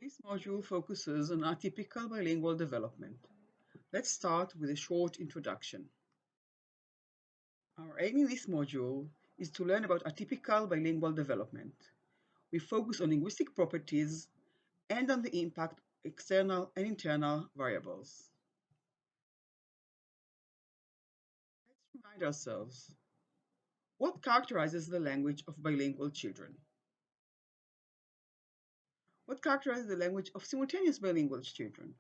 This module focuses on atypical bilingual development. Let's start with a short introduction. Our aim in this module is to learn about atypical bilingual development. We focus on linguistic properties and on the impact of external and internal variables. Let's remind ourselves, what characterizes the language of bilingual children? What characterizes the language of simultaneous bilingual children?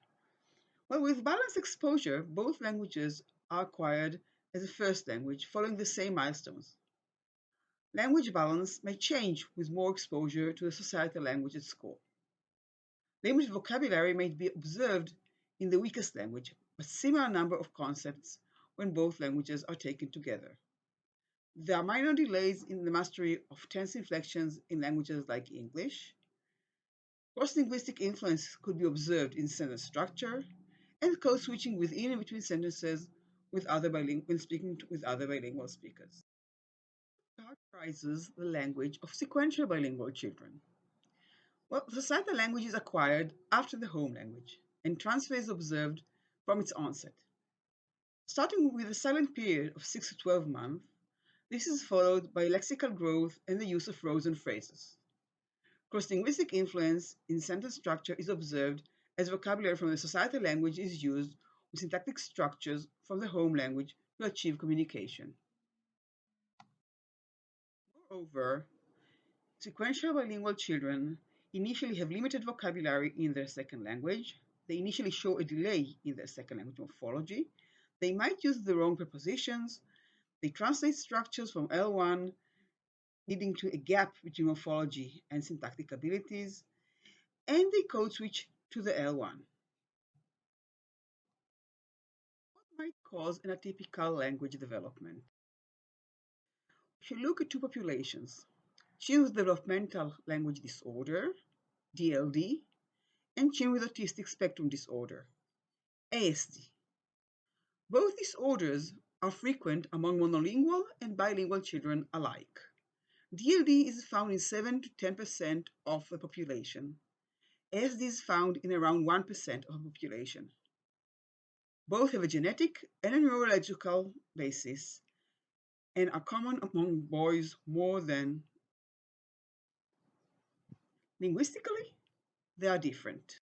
Well, with balanced exposure, both languages are acquired as a first language following the same milestones. Language balance may change with more exposure to the societal language at school. Language vocabulary may be observed in the weakest language, but similar number of concepts when both languages are taken together. There are minor delays in the mastery of tense inflections in languages like English. Cross-linguistic influence could be observed in sentence structure and code switching within and between sentences when speaking with other bilingual speakers. Characterizes the language of sequential bilingual children. Well, societal language is acquired after the home language, and transfer is observed from its onset. Starting with a silent period of 6 to 12 months, this is followed by lexical growth and the use of frozen phrases. Cross-linguistic influence in sentence structure is observed as vocabulary from the societal language is used with syntactic structures from the home language to achieve communication. Moreover, sequential bilingual children initially have limited vocabulary in their second language. They initially show a delay in their second language morphology. They might use the wrong prepositions. They translate structures from L1, leading to a gap between morphology and syntactic abilities, and they code switch to the L1. What might cause an atypical language development? If you look at two populations, children with developmental language disorder, DLD, and children with autistic spectrum disorder, ASD. Both disorders are frequent among monolingual and bilingual children alike. DLD is found in 7 to 10% of the population. ASD is found in around 1% of the population. Both have a genetic and a neurological basis and are common among boys more than. Linguistically, they are different.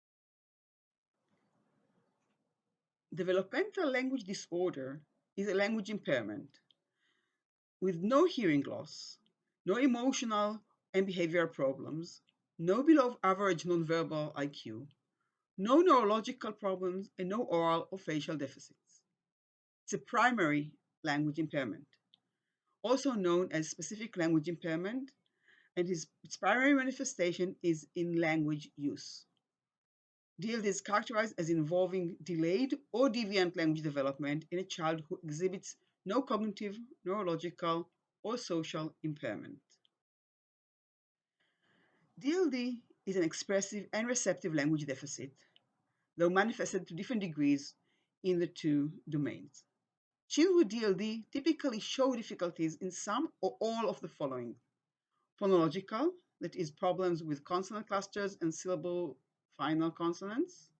Developmental language disorder is a language impairment with no hearing loss, no emotional and behavioral problems, no below average nonverbal IQ, no neurological problems, and no oral or facial deficits. It's a primary language impairment, also known as specific language impairment, and its primary manifestation is in language use. DLD is characterized as involving delayed or deviant language development in a child who exhibits no cognitive, neurological, or social impairment. DLD is an expressive and receptive language deficit, though manifested to different degrees in the two domains. Children with DLD typically show difficulties in some or all of the following: phonological, that is, problems with consonant clusters and syllable final consonants;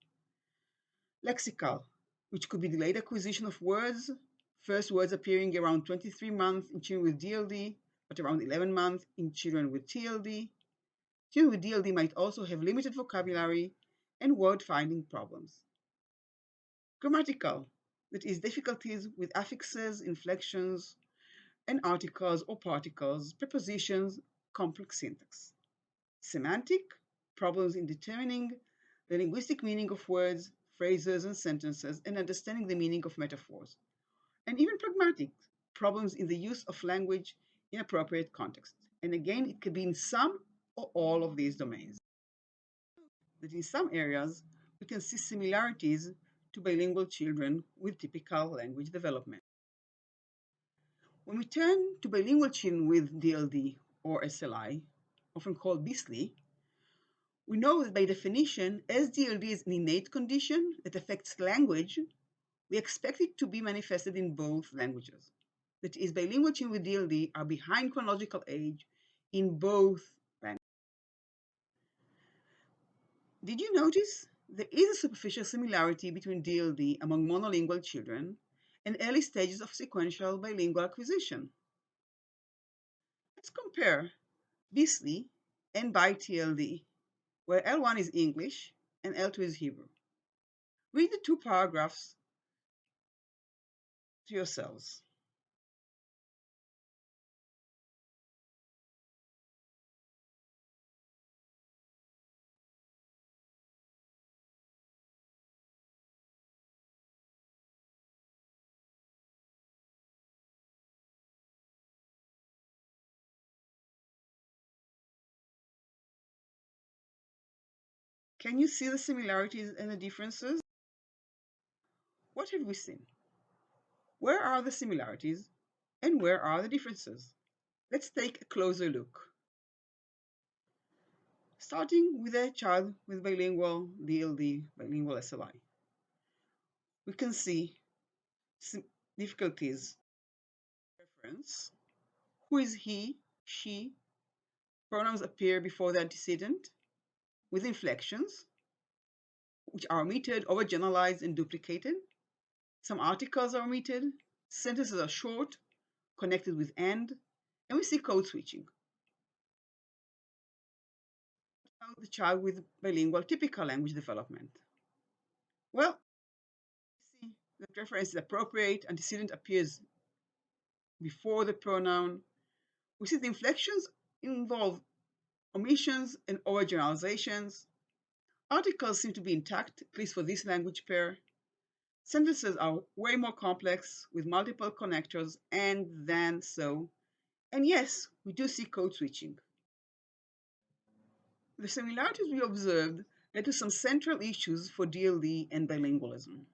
lexical, which could be delayed acquisition of words, first words appearing around 23 months in children with DLD, but around 11 months in children with TLD. Children with DLD might also have limited vocabulary and word-finding problems. Grammatical, that is, difficulties with affixes, inflections, and articles or particles, prepositions, complex syntax. Semantic, problems in determining the linguistic meaning of words, phrases, and sentences, and understanding the meaning of metaphors. And even pragmatic, problems in the use of language in appropriate context. And again, it could be in some or all of these domains. That in some areas, we can see similarities to bilingual children with typical language development. When we turn to bilingual children with DLD or SLI, often called BISLI, we know that by definition, as DLD is an innate condition that affects language, we expect it to be manifested in both languages. That is, bilingual children with DLD are behind chronological age in both languages. Did you notice there is a superficial similarity between DLD among monolingual children and early stages of sequential bilingual acquisition? Let's compare Beasley and BiTLD, where L1 is English and L2 is Hebrew. Read the two paragraphs to yourselves. Can you see the similarities and the differences? What have we seen? Where are the similarities and where are the differences? Let's take a closer look. Starting with a child with bilingual DLD, bilingual SLI, we can see difficulties. Reference. Who is he, she? Pronouns appear before the antecedent with inflections, which are omitted, overgeneralized, and duplicated. Some articles are omitted. Sentences are short, connected with and we see code switching. About the child with bilingual typical language development. Well, we see that reference is appropriate, antecedent appears before the pronoun. We see the inflections involve omissions and overgeneralizations. Articles seem to be intact, at least for this language pair. Sentences are way more complex with multiple connectors and then so. And yes, we do see code switching. The similarities we observed led to some central issues for DLD and bilingualism.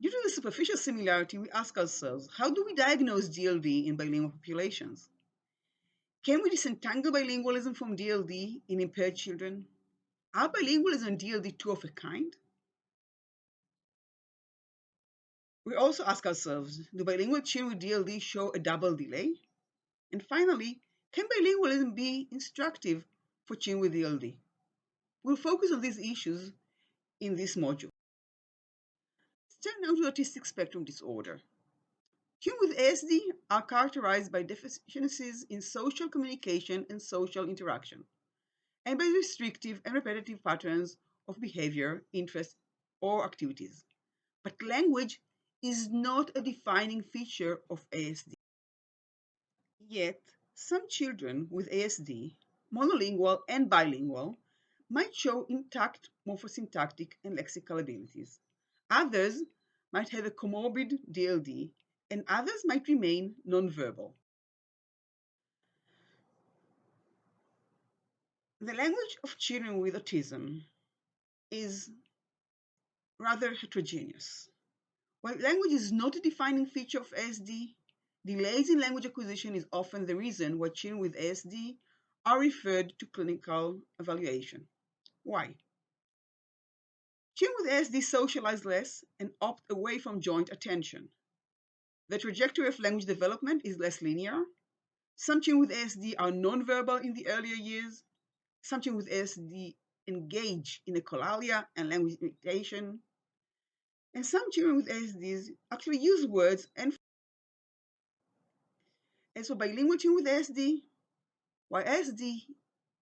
Due to the superficial similarity, we ask ourselves, how do we diagnose DLD in bilingual populations? Can we disentangle bilingualism from DLD in impaired children? Are bilingualism and DLD two of a kind? We also ask ourselves, do bilingual children with DLD show a double delay? And finally, can bilingualism be instructive for children with DLD? We'll focus on these issues in this module. Let's turn now to autistic spectrum disorder. Children with ASD are characterized by deficiencies in social communication and social interaction, and by restrictive and repetitive patterns of behavior, interests, or activities. But language is not a defining feature of ASD. Yet, some children with ASD, monolingual and bilingual, might show intact morphosyntactic and lexical abilities. Others might have a comorbid DLD, and others might remain nonverbal. The language of children with autism is rather heterogeneous. While language is not a defining feature of ASD, delays in language acquisition is often the reason why children with ASD are referred to clinical evaluation. Why? Children with ASD socialize less and opt away from joint attention. The trajectory of language development is less linear. Some children with ASD are nonverbal in the earlier years. Some children with ASD engage in echolalia and language imitation. And some children with ASDs actually use words and as for bilingual children with ASD, while ASD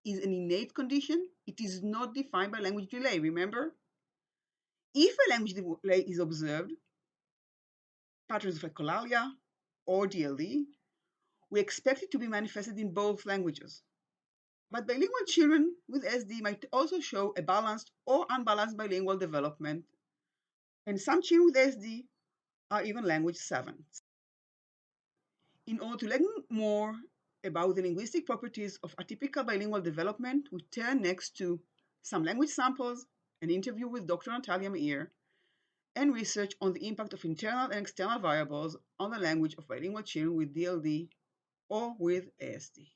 is an innate condition, it is not defined by language delay, remember? If a language delay is observed, patterns of echolalia or DLD, we expect it to be manifested in both languages. But bilingual children with SD might also show a balanced or unbalanced bilingual development, and some children with SD are even language savants. In order to learn more about the linguistic properties of atypical bilingual development, we turn next to some language samples, an interview with Dr. Natalia Meir, and research on the impact of internal and external variables on the language of bilingual children with DLD or with ASD.